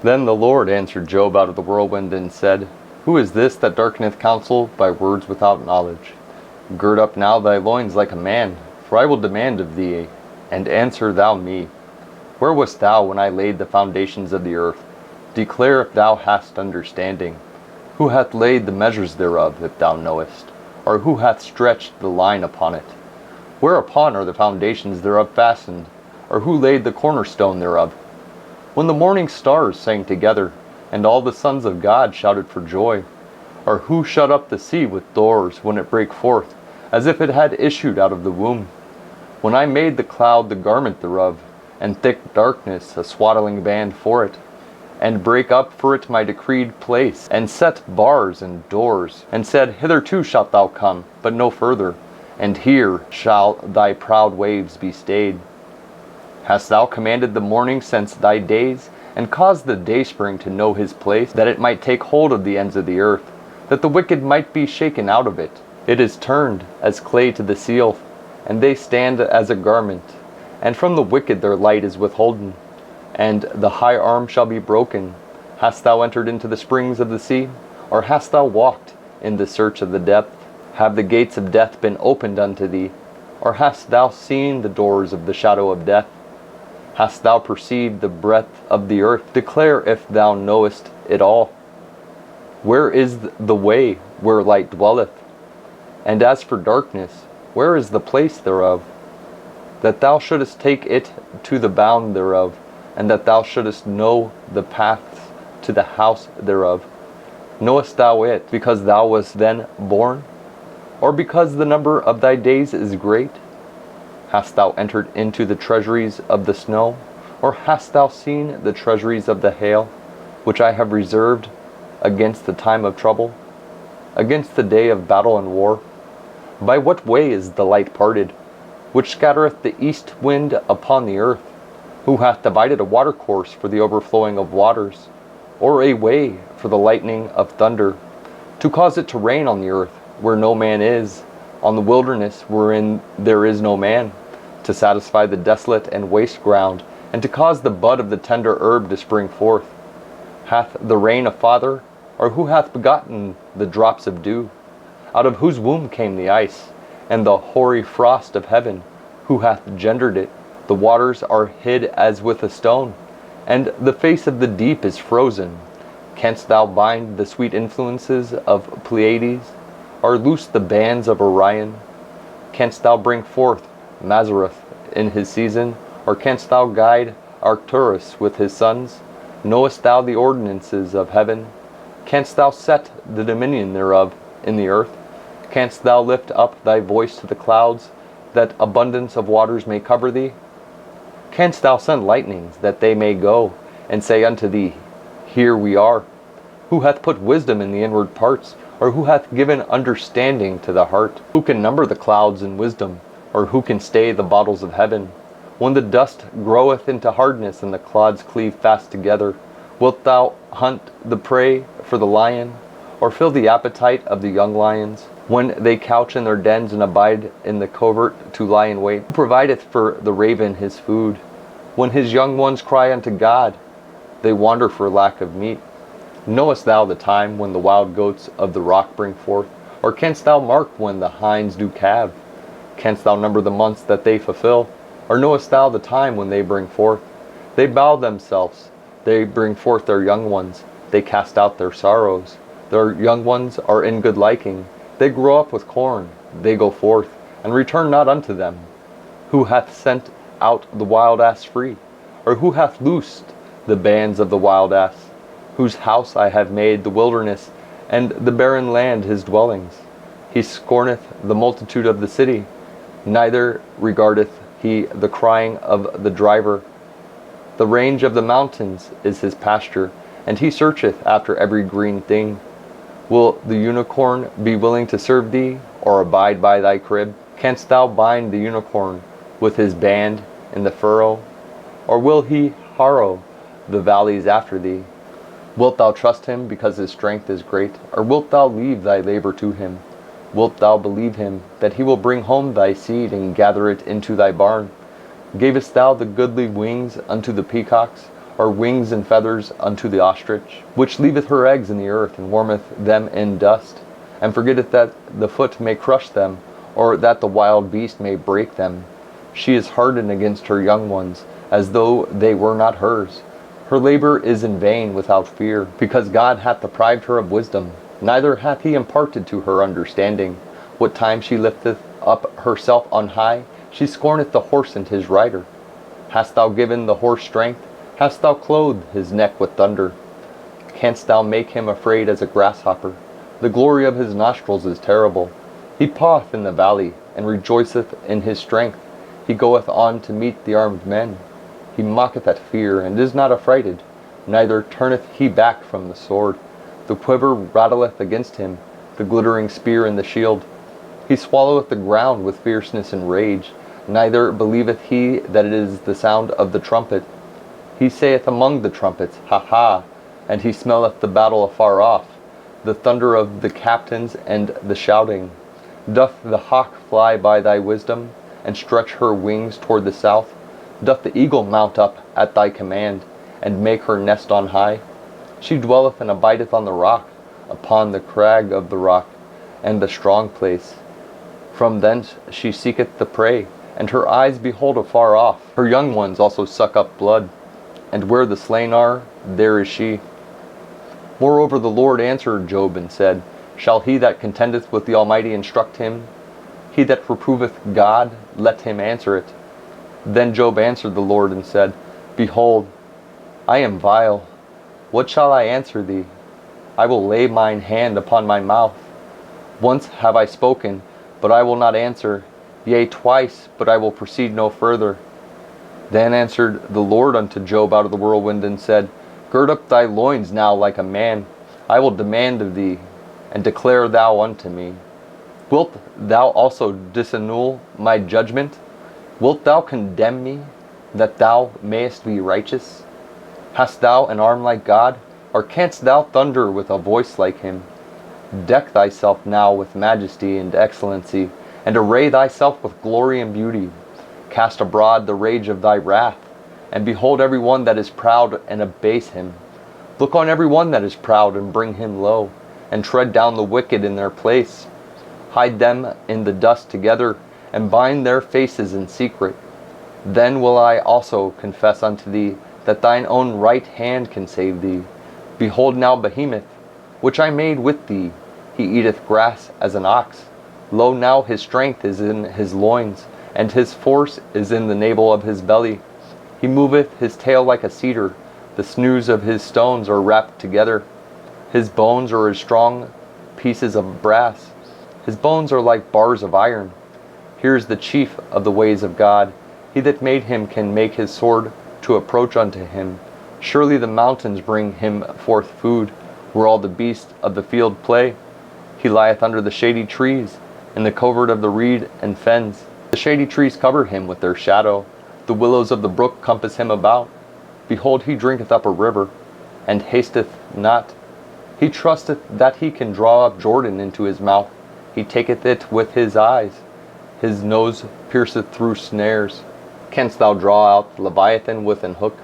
Then the Lord answered Job out of the whirlwind and said, Who is this that darkeneth counsel by words without knowledge? Gird up now thy loins like a man, for I will demand of thee, and answer thou me. Where wast thou when I laid the foundations of the earth? Declare if thou hast understanding. Who hath laid the measures thereof, if thou knowest? Or who hath stretched the line upon it? Whereupon are the foundations thereof fastened? Or who laid the cornerstone thereof? When the morning stars sang together, and all the sons of God shouted for joy? Or who shut up the sea with doors when it brake forth, as if it had issued out of the womb? When I made the cloud the garment thereof, and thick darkness a swaddling band for it, and brake up for it my decreed place, and set bars and doors, and said, Hitherto shalt thou come, but no further, and here shall thy proud waves be stayed. Hast thou commanded the morning since thy days, and caused the dayspring to know his place, that it might take hold of the ends of the earth, that the wicked might be shaken out of it? It is turned as clay to the seal, and they stand as a garment, and from the wicked their light is withholden, and the high arm shall be broken. Hast thou entered into the springs of the sea, or hast thou walked in the search of the depth? Have the gates of death been opened unto thee, or hast thou seen the doors of the shadow of death? Hast thou perceived the breadth of the earth? Declare if thou knowest it all. Where is the way where light dwelleth? And as for darkness, where is the place thereof? That thou shouldest take it to the bound thereof, and that thou shouldest know the paths to the house thereof. Knowest thou it, because thou wast then born? Or because the number of thy days is great? Hast thou entered into the treasuries of the snow? Or hast thou seen the treasuries of the hail, which I have reserved against the time of trouble, against the day of battle and war? By what way is the light parted, which scattereth the east wind upon the earth? Who hath divided a watercourse for the overflowing of waters, or a way for the lightning of thunder, to cause it to rain on the earth where no man is, on the wilderness wherein there is no man, to satisfy the desolate and waste ground, and to cause the bud of the tender herb to spring forth? Hath the rain a father, or who hath begotten the drops of dew? Out of whose womb came the ice, and the hoary frost of heaven? Who hath gendered it? The waters are hid as with a stone, and the face of the deep is frozen. Canst thou bind the sweet influences of Pleiades, or loose the bands of Orion? Canst thou bring forth Mazzaroth in his season, or canst thou guide Arcturus with his sons? Knowest thou the ordinances of heaven? Canst thou set the dominion thereof in the earth? Canst thou lift up thy voice to the clouds, that abundance of waters may cover thee? Canst thou send lightnings, that they may go, and say unto thee, Here we are? Who hath put wisdom in the inward parts, or who hath given understanding to the heart? Who can number the clouds in wisdom, or who can stay the bottles of heaven? When the dust groweth into hardness, and the clods cleave fast together, wilt thou hunt the prey for the lion, or fill the appetite of the young lions? When they couch in their dens and abide in the covert to lie in wait, who provideth for the raven his food? When his young ones cry unto God, they wander for lack of meat. Knowest thou the time when the wild goats of the rock bring forth? Or canst thou mark when the hinds do calve? Canst thou number the months that they fulfill? Or knowest thou the time when they bring forth? They bow themselves, they bring forth their young ones, they cast out their sorrows. Their young ones are in good liking. They grow up with corn, they go forth, and return not unto them. Who hath sent out the wild ass free? Or who hath loosed the bands of the wild ass? Whose house I have made the wilderness, and the barren land his dwellings. He scorneth the multitude of the city, neither regardeth he the crying of the driver. The range of the mountains is his pasture, and he searcheth after every green thing. Will the unicorn be willing to serve thee, or abide by thy crib? Canst thou bind the unicorn with his band in the furrow? Or will he harrow the valleys after thee? Wilt thou trust him because his strength is great? Or wilt thou leave thy labor to him? Wilt thou believe him, that he will bring home thy seed, and gather it into thy barn? Gavest thou the goodly wings unto the peacocks? are wings and feathers unto the ostrich, which leaveth her eggs in the earth, and warmeth them in dust, and forgetteth that the foot may crush them, or that the wild beast may break them. She is hardened against her young ones, as though they were not hers. Her labor is in vain without fear, because God hath deprived her of wisdom, neither hath he imparted to her understanding. What time she lifteth up herself on high, she scorneth the horse and his rider. Hast thou given the horse strength? Hast thou clothed his neck with thunder? Canst thou make him afraid as a grasshopper? The glory of his nostrils is terrible. He paweth in the valley, and rejoiceth in his strength. He goeth on to meet the armed men. He mocketh at fear, and is not affrighted, neither turneth he back from the sword. The quiver rattleth against him, the glittering spear and the shield. He swalloweth the ground with fierceness and rage, neither believeth he that it is the sound of the trumpet. He saith among the trumpets, Ha ha! And he smelleth the battle afar off, the thunder of the captains and the shouting. Doth the hawk fly by thy wisdom, and stretch her wings toward the south? Doth the eagle mount up at thy command, and make her nest on high? She dwelleth and abideth on the rock, upon the crag of the rock, and the strong place. From thence she seeketh the prey, and her eyes behold afar off. Her young ones also suck up blood, and where the slain are, there is she. Moreover the Lord answered Job and said, Shall he that contendeth with the Almighty instruct him? He that reproveth God, let him answer it. Then Job answered the Lord and said, Behold, I am vile. What shall I answer thee? I will lay mine hand upon my mouth. Once have I spoken, but I will not answer. Yea, twice, but I will proceed no further. Then answered the Lord unto Job out of the whirlwind and said, Gird up thy loins now like a man. I will demand of thee, and declare thou unto me. Wilt thou also disannul my judgment? Wilt thou condemn me, that thou mayest be righteous? Hast thou an arm like God, or canst thou thunder with a voice like him? Deck thyself now with majesty and excellency, and array thyself with glory and beauty. Cast abroad the rage of thy wrath, and behold every one that is proud, and abase him. Look on every one that is proud, and bring him low, and tread down the wicked in their place. Hide them in the dust together, and bind their faces in secret. Then will I also confess unto thee, that thine own right hand can save thee. Behold now Behemoth, which I made with thee. He eateth grass as an ox. Lo, now his strength is in his loins, and his force is in the navel of his belly. He moveth his tail like a cedar. The snows of his stones are wrapped together. His bones are as strong pieces of brass. His bones are like bars of iron. Here is the chief of the ways of God. He that made him can make his sword to approach unto him. Surely the mountains bring him forth food, where all the beasts of the field play. He lieth under the shady trees, in the covert of the reed and fens. The shady trees cover him with their shadow. The willows of the brook compass him about. Behold, he drinketh up a river, and hasteth not. He trusteth that he can draw up Jordan into his mouth. He taketh it with his eyes. His nose pierceth through snares. Canst thou draw out Leviathan with an hook,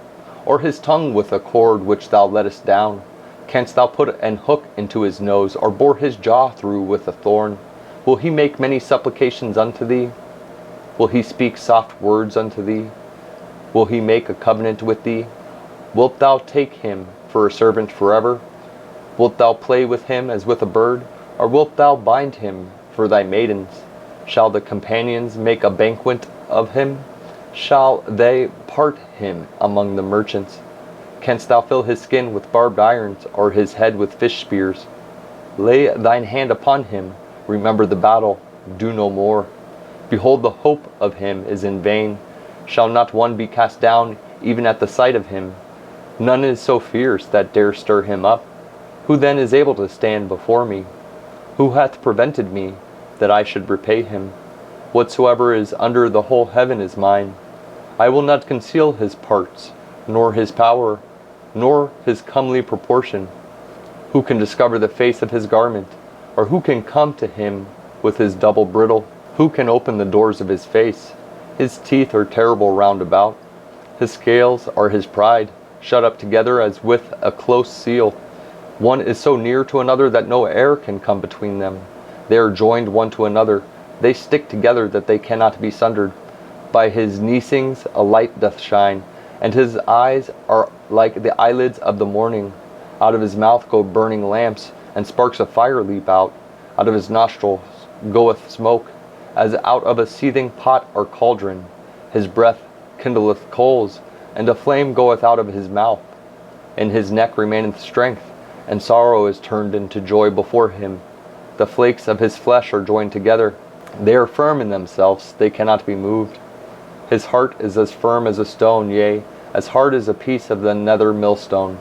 or his tongue with a cord which thou lettest down? Canst thou put an hook into his nose, or bore his jaw through with a thorn? Will he make many supplications unto thee? Will he speak soft words unto thee? Will he make a covenant with thee? Wilt thou take him for a servant forever? Wilt thou play with him as with a bird, or wilt thou bind him for thy maidens? Shall the companions make a banquet of him? Shall they part him among the merchants? Canst thou fill his skin with barbed irons, or his head with fish spears? Lay thine hand upon him, remember the battle, do no more. Behold, the hope of him is in vain. Shall not one be cast down even at the sight of him? None is so fierce that dare stir him up. Who then is able to stand before me? Who hath prevented me, that I should repay him? Whatsoever is under the whole heaven is mine. I will not conceal his parts, nor his power, nor his comely proportion. Who can discover the face of his garment? Or who can come to him with his double bridle? Who can open the doors of his face? His teeth are terrible round about. His scales are his pride. shut up together as with a close seal. One is so near to another that no air can come between them. They are joined one to another. They stick together that they cannot be sundered. By his neesings a light doth shine, and his eyes are like the eyelids of the morning. Out of his mouth go burning lamps, and sparks of fire leap out. Out of his nostrils goeth smoke, as out of a seething pot or cauldron. His breath kindleth coals, and a flame goeth out of his mouth. In his neck remaineth strength, and sorrow is turned into joy before him. The flakes of his flesh are joined together. They are firm in themselves, they cannot be moved. His heart is as firm as a stone, yea, as hard as a piece of the nether millstone.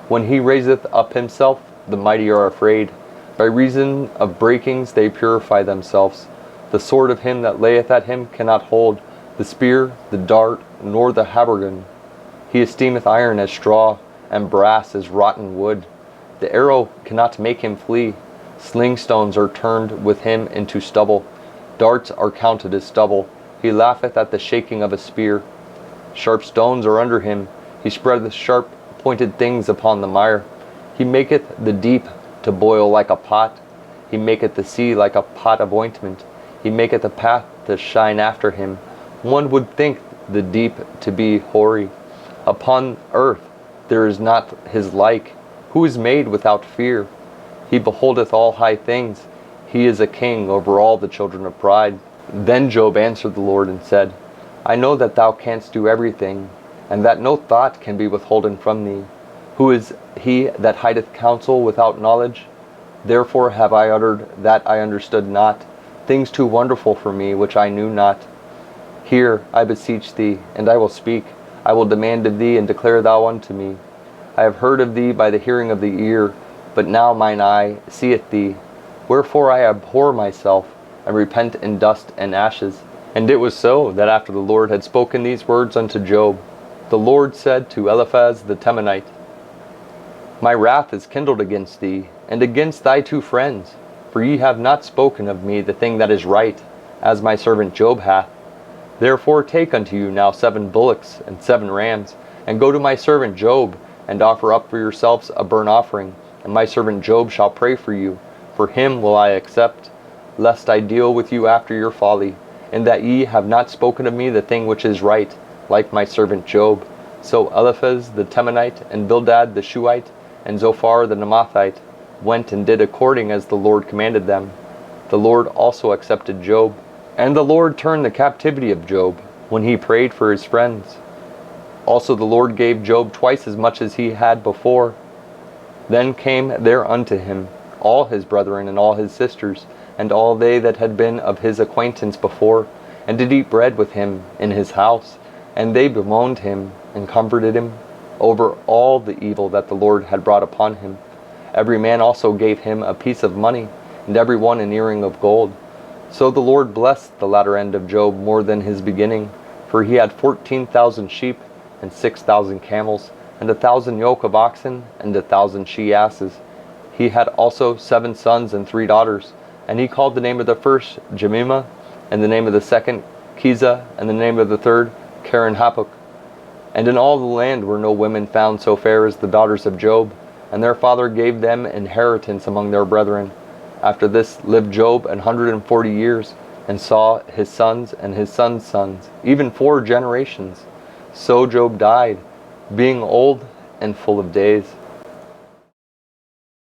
When he raiseth up himself, the mighty are afraid. By reason of breakings they purify themselves. The sword of him that layeth at him cannot hold, the spear, the dart, nor the habergeon. He esteemeth iron as straw, and brass as rotten wood. The arrow cannot make him flee. Sling stones are turned with him into stubble. Darts are counted as stubble. He laugheth at the shaking of a spear. Sharp stones are under him. He spreadeth sharp pointed things upon the mire. He maketh the deep to boil like a pot. He maketh the sea like a pot of ointment. He maketh a path to shine after him. One would think the deep to be hoary. Upon earth there is not his like, who is made without fear. He beholdeth all high things. He is a king over all the children of pride. Then Job answered the Lord and said, I know that thou canst do everything, and that no thought can be withholden from thee. Who is he that hideth counsel without knowledge? Therefore have I uttered that I understood not, things too wonderful for me which I knew not. Hear, I beseech thee, and I will speak. I will demand of thee, and declare thou unto me. I have heard of thee by the hearing of the ear, but now mine eye seeth thee. Wherefore I abhor myself, and repent in dust and ashes. And it was so, that after the Lord had spoken these words unto Job, the Lord said to Eliphaz the Temanite, My wrath is kindled against thee, and against thy two friends, for ye have not spoken of me the thing that is right, as my servant Job hath. Therefore take unto you now 7 bullocks and 7 rams, and go to my servant Job, and offer up for yourselves a burnt offering, and my servant Job shall pray for you. For him will I accept, lest I deal with you after your folly, in that ye have not spoken of me the thing which is right, like my servant Job. So Eliphaz the Temanite, and Bildad the Shuhite, and Zophar the Naamathite went and did according as the Lord commanded them. The Lord also accepted Job. And the Lord turned the captivity of Job, when he prayed for his friends. Also the Lord gave Job twice as much as he had before. Then came there unto him all his brethren and all his sisters, and all they that had been of his acquaintance before, and did eat bread with him in his house. And they bemoaned him, and comforted him, over all the evil that the Lord had brought upon him. Every man also gave him a piece of money, and every one an earring of gold. So the Lord blessed the latter end of Job more than his beginning, for he had 14,000 sheep, and 6,000 camels, and 1,000 yoke of oxen, and 1,000 she-asses. He had also 7 sons and 3 daughters, and he called the name of the first Jemimah, and the name of the second Kizah, and the name of the third Karen-Hapuk. And in all the land were no women found so fair as the daughters of Job, and their father gave them inheritance among their brethren. After this lived Job 140 years, and saw his sons and his sons' sons, even 4 generations. So Job died, being old and full of days.